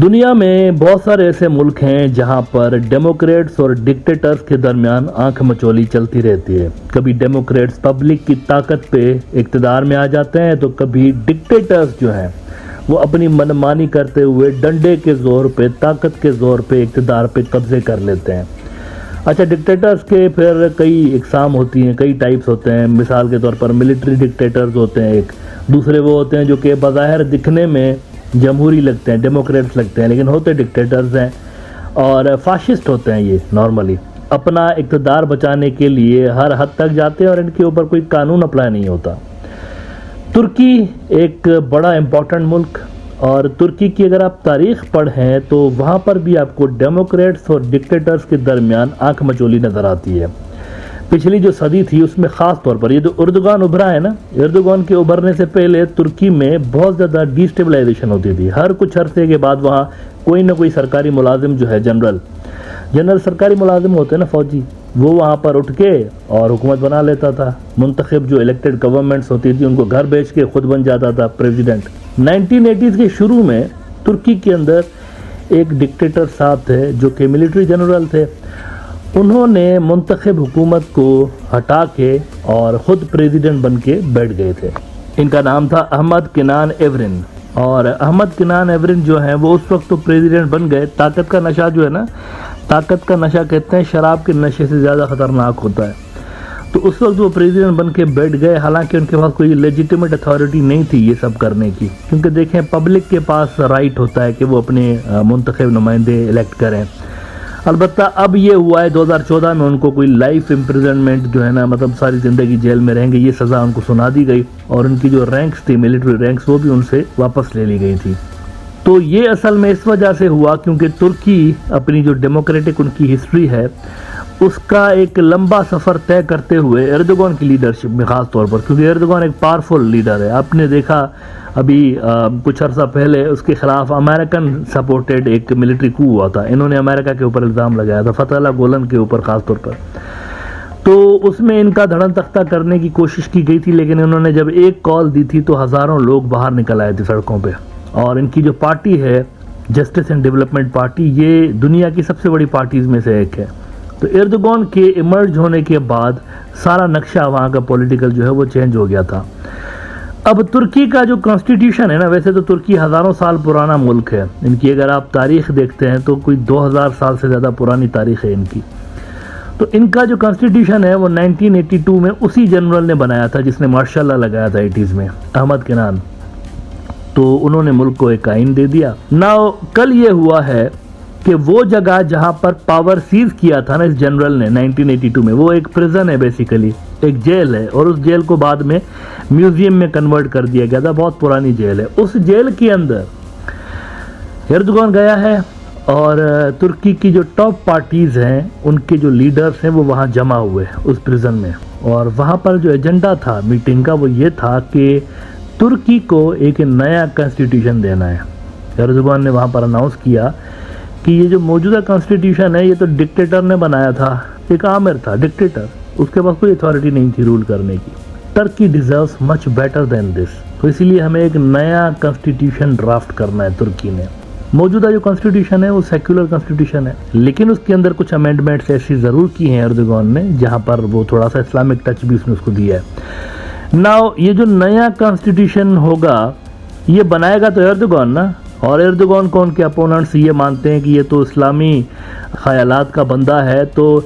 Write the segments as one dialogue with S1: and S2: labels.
S1: دنیا میں بہت سارے ایسے ملک ہیں جہاں پر ڈیموکریٹس اور ڈکٹیٹرز کے درمیان آنکھ مچولی چلتی رہتی ہے۔ کبھی ڈیموکریٹس پبلک کی طاقت پہ اقتدار میں آ جاتے ہیں تو کبھی ڈکٹیٹرز جو ہیں وہ اپنی منمانی کرتے ہوئے ڈنڈے کے زور پہ، طاقت کے زور پہ اقتدار پہ قبضے کر لیتے ہیں۔ اچھا، ڈکٹیٹرز کے پھر کئی اقسام ہوتی ہیں، کئی ٹائپس ہوتے ہیں۔ مثال کے طور پر ملٹری ڈکٹیٹرز ہوتے ہیں ایک، دوسرے وہ ہوتے ہیں جو کہ بظاہر دکھنے میں جمہوری لگتے ہیں، ڈیموکریٹس لگتے ہیں، لیکن ہوتے ڈکٹیٹرز ہیں۔ اور فاشسٹ ہوتے ہیں یہ نارملی، اپنا اقتدار بچانے کے لیے ہر حد تک جاتے ہیں اور ان کے اوپر کوئی قانون اپلائی نہیں ہوتا۔ ترکی ایک بڑا امپورٹنٹ ملک، اور ترکی کی اگر آپ تاریخ پڑھیں تو وہاں پر بھی آپ کو ڈیموکریٹس اور ڈکٹیٹرز کے درمیان آنکھ مچولی نظر آتی ہے۔ پچھلی جو صدی تھی اس میں خاص طور پر یہ جو اردوغان ابھرا ہے نا، اردوغان کے ابھرنے سے پہلے ترکی میں بہت زیادہ ڈیسٹیبلائزیشن ہوتی تھی۔ ہر کچھ عرصے کے بعد وہاں کوئی نہ کوئی سرکاری ملازم جو ہے، جنرل سرکاری ملازم ہوتے ہیں نا، فوجی، وہ وہاں پر اٹھ کے اور حکومت بنا لیتا تھا۔ منتخب جو الیکٹڈ گورنمنٹس ہوتی تھی ان کو گھر بیچ کے خود بن جاتا تھا پریزیڈنٹ۔ 1980s کے شروع میں ترکی کے اندر ایک ڈکٹیٹر صاحب تھے جو کہ ملٹری جنرل تھے۔ انہوں نے منتخب حکومت کو ہٹا کے اور خود پریزیڈنٹ بن کے بیٹھ گئے تھے۔ ان کا نام تھا احمد کینان ایورن، اور احمد کینان ایورن جو ہیں وہ اس وقت تو پریزیڈنٹ بن گئے۔ طاقت کا نشہ جو ہے نا، طاقت کا نشہ کہتے ہیں شراب کے نشے سے زیادہ خطرناک ہوتا ہے، تو اس وقت وہ پریزیڈنٹ بن کے بیٹھ گئے۔ حالانکہ ان کے پاس کوئی لیجیٹیمیٹ اتھارٹی نہیں تھی یہ سب کرنے کی، کیونکہ دیکھیں پبلک کے پاس رائٹ ہوتا ہے کہ وہ اپنے منتخب نمائندے الیکٹ کریں۔ البتہ اب یہ ہوا ہے 2014 میں ان کو کوئی لائف امپریزنمنٹ جو ہے نا، مطلب ساری زندگی جیل میں رہیں گے، یہ سزا ان کو سنا دی گئی، اور ان کی جو رینکس تھی، ملٹری رینکس، وہ بھی ان سے واپس لے لی گئی تھی۔ تو یہ اصل میں اس وجہ سے ہوا کیونکہ ترکی اپنی جو ڈیموکریٹک ان کی ہسٹری ہے اس کا ایک لمبا سفر طے کرتے ہوئے ایردوغان کی لیڈرشپ میں، خاص طور پر کیونکہ ایردوغان ایک پاورفل لیڈر ہے۔ آپ نے دیکھا ابھی کچھ عرصہ پہلے اس کے خلاف امریکن سپورٹڈ ایک ملٹری کو ہوا تھا، انہوں نے امریکہ کے اوپر الزام لگایا تھا، فتح اللہ گولن کے اوپر خاص طور پر، تو اس میں ان کا دھڑن تختہ کرنے کی کوشش کی گئی تھی، لیکن انہوں نے جب ایک کال دی تھی تو ہزاروں لوگ باہر نکل آئے تھے سڑکوں پہ۔ اور ان کی جو پارٹی ہے جسٹس اینڈ ڈیولپمنٹ پارٹی، یہ دنیا کی سب سے بڑی پارٹیز میں سے ایک ہے۔ تو ایردوغان کے ایمرج ہونے کے بعد سارا نقشہ وہاں کا پولیٹیکل جو ہے وہ چینج ہو گیا تھا۔ اب ترکی کا جو کانسٹیٹیوشن ہے نا، ویسے تو ترکی ہزاروں سال پرانا ملک ہے، ان کی اگر آپ تاریخ دیکھتے ہیں تو کوئی 2000 سال سے زیادہ پرانی تاریخ ہے ان کی۔ تو ان کا جو کانسٹیٹیوشن ہے وہ 1982 میں اسی جنرل نے بنایا تھا جس نے ماشاء اللہ لگایا تھا 80s میں، احمد کینان۔ تو انہوں نے ملک کو ایک آئین دے دیا۔ ناؤ کل یہ ہوا ہے کہ وہ جگہ جہاں پر پاور سیز کیا تھا نا اس جنرل نے 1982 میں، وہ ایک پریزن ہے، بیسیکلی ایک جیل ہے، اور اس جیل کو بعد میں میوزیم میں کنورٹ کر دیا گیا تھا، بہت پرانی جیل ہے۔ اس جیل کے اندر ایردوغان گیا ہے اور ترکی کی جو ٹاپ پارٹیز ہیں ان کے جو لیڈرز ہیں وہ وہاں جمع ہوئے اس پریزن میں، اور وہاں پر جو ایجنڈا تھا میٹنگ کا وہ یہ تھا کہ ترکی کو ایک نیا کانسٹیٹیوشن دینا ہے۔ ایردوغان نے وہاں پر اناؤنس کیا کہ یہ جو موجودہ کانسٹیٹیوشن ہے یہ تو ڈکٹیٹر نے بنایا تھا، ایک آمر تھا ڈکٹیٹر، اس کے پاس کوئی اتھارٹی نہیں تھی رول کرنے کی۔ ترکی ڈیزروز مچ بیٹر دین دس، تو اسی لیے ہمیں ایک نیا کانسٹیٹیوشن ڈرافٹ کرنا ہے ترکی نے۔ موجودہ جو کانسٹیٹیوشن ہے وہ سیکولر کانسٹیٹیوشن ہے، لیکن اس کے اندر کچھ امینڈمنٹس ایسی ضرور کی ہیں ایردوغان نے جہاں پر وہ تھوڑا سا اسلامک ٹچ بھی اس نے اس کو دیا ہے۔ ناؤ یہ جو نیا کانسٹیٹیوشن ہوگا یہ بنائے گا تو ایردوغان نا، اور ایردوغان کو ان کے اپوننٹس یہ مانتے ہیں کہ یہ تو اسلامی خیالات کا بندہ ہے، تو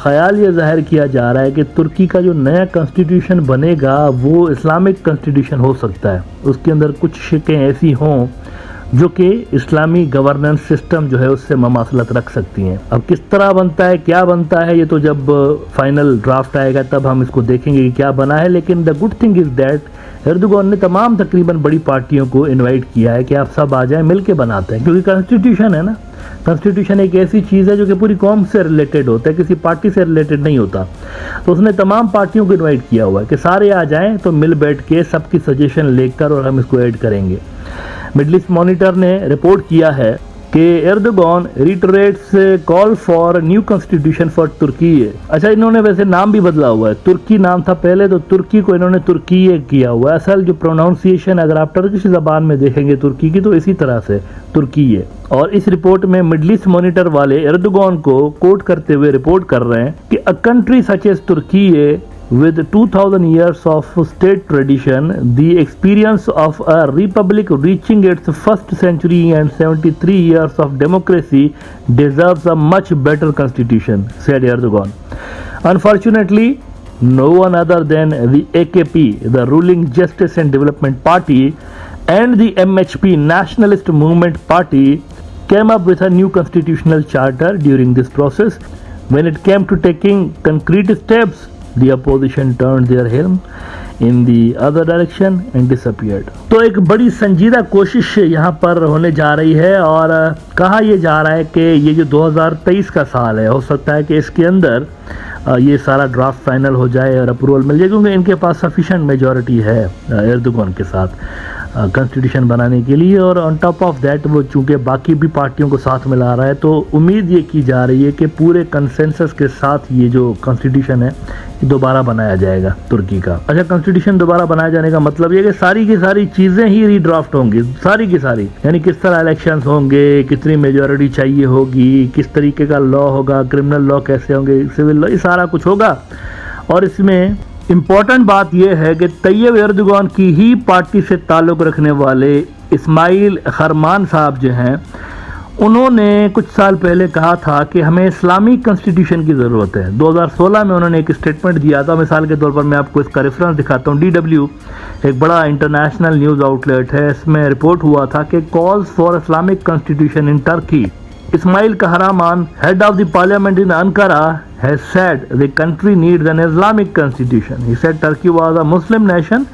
S1: خیال یہ ظاہر کیا جا رہا ہے کہ ترکی کا جو نیا کانسٹیٹیوشن بنے گا وہ اسلامک کانسٹیٹیوشن ہو سکتا ہے، اس کے اندر کچھ شقیں ایسی ہوں جو کہ اسلامی گورننس سسٹم جو ہے اس سے مماثلت رکھ سکتی ہیں۔ اب کس طرح بنتا ہے، کیا بنتا ہے، یہ تو جب فائنل ڈرافٹ آئے گا تب ہم اس کو دیکھیں گے کہ کیا بنا ہے۔ لیکن the good thing is that Erdogan نے تمام تقریباً بڑی پارٹیوں کو انوائٹ کیا ہے کہ آپ سب آ جائیں، مل کے بناتے ہیں، کیونکہ کانسٹیٹیوشن ہے نا، کانسٹیٹیوشن ایک ایسی چیز ہے جو کہ پوری قوم سے ریلیٹڈ ہوتا ہے، کسی پارٹی سے ریلیٹڈ نہیں ہوتا۔ تو اس نے تمام پارٹیوں کو انوائٹ کیا ہوا ہے کہ سارے آ جائیں، تو مل بیٹھ کے سب کی سجیشن لے کر اور ہم اس کو ایڈ کریں گے۔ مڈل ایسٹ مانیٹر نے رپورٹ کیا ہے کہ کہ Erdogan retreats call for new constitution for Turkey. اچھا انہوں نے ویسے نام بھی بدلا ہوا ہے, ترکی نام تھا پہلے, تو ترکی کو انہوں نے ترکی کیا ہوا ہے. اصل جو پروناؤنسیشن اگر آپ ٹرکش زبان میں دیکھیں گے ترکی کی تو اسی طرح سے ترکی ہے. اور اس رپورٹ میں مڈل ایسٹ مانیٹر والے ایردوغان کو کوٹ کرتے ہوئے رپورٹ کر رہے ہیں کہ a country such as Turkey with 2000 years of state tradition, the experience of a republic reaching its first century and 73 years of democracy deserves a much better constitution, said Erdogan. Unfortunately, no one other than the AKP, the ruling Justice and Development Party, and the MHP, Nationalist Movement Party, came up with a new constitutional charter during this process. When it came to taking concrete steps, the opposition turned their helm in the other direction and disappeared. تو ایک بڑی سنجیدہ کوشش یہاں پر ہونے جا رہی ہے, اور کہا یہ جا رہا ہے کہ یہ جو 2023 کا سال ہے, ہو سکتا ہے کہ اس کے اندر یہ سارا ڈرافٹ فائنل ہو جائے اور اپروول مل جائے, کیونکہ ان کے پاس سفیشینٹ میجورٹی ہے ایردوغان کے ساتھ کنسٹیٹیوشن بنانے کے لیے. اور آن ٹاپ آف دیٹ وہ چونکہ باقی بھی پارٹیوں کو ساتھ ملا رہا ہے, تو امید یہ کی جا رہی ہے کہ پورے کنسنسس کے ساتھ یہ جو کنسٹیٹیوشن ہے دوبارہ بنایا جائے گا ترکی کا. اچھا کنسٹیٹیوشن دوبارہ بنائے جانے کا مطلب یہ کہ ساری کی ساری چیزیں ہی ری ڈرافٹ ہوں گی, ساری کی ساری, یعنی کس طرح الیکشنز ہوں گے, کتنی میجورٹی چاہیے ہوگی, کس طریقے کا لا ہوگا, کرمنل لا کیسے ہوں گے, سول لا, یہ سارا کچھ ہوگا. اور اس میں امپورٹنٹ بات یہ ہے کہ طیب ایردوغان کی ہی پارٹی سے تعلق رکھنے والے اسماعیل خرمان صاحب جو ہیں, انہوں نے کچھ سال پہلے کہا تھا کہ ہمیں اسلامی کنسٹیٹیوشن کی ضرورت ہے. 2016 میں انہوں نے ایک اسٹیٹمنٹ دیا تھا. مثال کے طور پر میں آپ کو اس کا ریفرنس دکھاتا ہوں. DW ایک بڑا انٹرنیشنل نیوز آؤٹ لیٹ ہے, اس میں رپورٹ ہوا تھا کہ calls for Islamic constitution in Turkey. Ismail Kahraman, head of the parliament in Ankara, has said the country needs an Islamic constitution. He said Turkey was a Muslim nation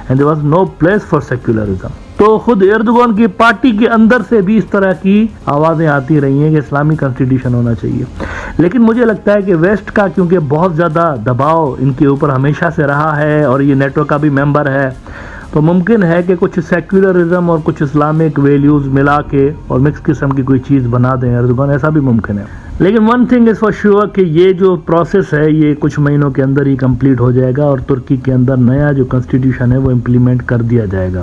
S1: and there was no place for secularism. تو خود ایردوغان کی party کے اندر سے بھی اس طرح کی آوازیں آتی رہی ہیں کہ اسلامی کنسٹیٹیوشن ہونا چاہیے. لیکن مجھے لگتا ہے کہ ویسٹ کا کیونکہ بہت زیادہ دباؤ ان کے اوپر ہمیشہ سے رہا ہے, اور یہ نیٹو کا بھی ممبر ہے, تو ممکن ہے کہ کچھ سیکولرزم اور کچھ اسلامک ویلیوز ملا کے اور مکس قسم کی کوئی چیز بنا دیں ایردوغان, ایسا بھی ممکن ہے. لیکن one thing is for sure کہ یہ جو پروسیس ہے یہ کچھ مہینوں کے اندر ہی کمپلیٹ ہو جائے گا, اور ترکی کے اندر نیا جو کنسٹیٹیوشن ہے وہ امپلیمنٹ کر دیا جائے گا.